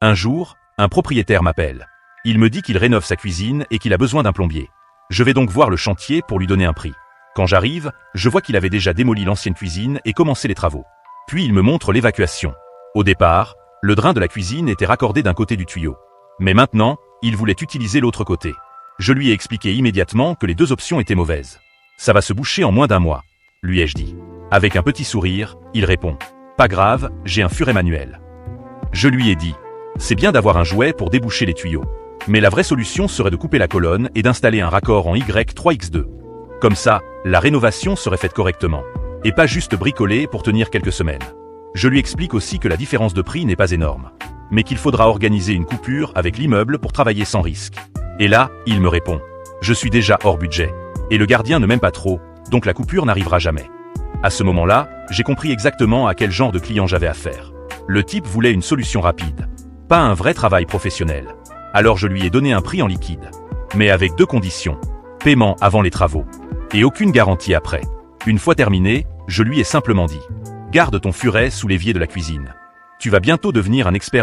Un jour, un propriétaire m'appelle. Il me dit qu'il rénove sa cuisine et qu'il a besoin d'un plombier. Je vais donc voir le chantier pour lui donner un prix. Quand j'arrive, je vois qu'il avait déjà démoli l'ancienne cuisine et commencé les travaux. Puis il me montre l'évacuation. Au départ, le drain de la cuisine était raccordé d'un côté du tuyau. Mais maintenant, il voulait utiliser l'autre côté. Je lui ai expliqué immédiatement que les deux options étaient mauvaises. Ça va se boucher en moins d'un mois, lui ai-je dit. Avec un petit sourire, il répond. Pas grave, j'ai un furet manuel. Je lui ai dit. C'est bien d'avoir un jouet pour déboucher les tuyaux. Mais la vraie solution serait de couper la colonne et d'installer un raccord en Y3X2. Comme ça, la rénovation serait faite correctement. Et pas juste bricolée pour tenir quelques semaines. Je lui explique aussi que la différence de prix n'est pas énorme. Mais qu'il faudra organiser une coupure avec l'immeuble pour travailler sans risque. Et là, il me répond. Je suis déjà hors budget. Et le gardien ne m'aime pas trop, donc la coupure n'arrivera jamais. À ce moment-là, j'ai compris exactement à quel genre de client j'avais affaire. Le type voulait une solution rapide. Pas un vrai travail professionnel. Alors je lui ai donné un prix en liquide. Mais avec deux conditions. Paiement avant les travaux. Et aucune garantie après. Une fois terminé, je lui ai simplement dit. Garde ton furet sous l'évier de la cuisine. Tu vas bientôt devenir un expert.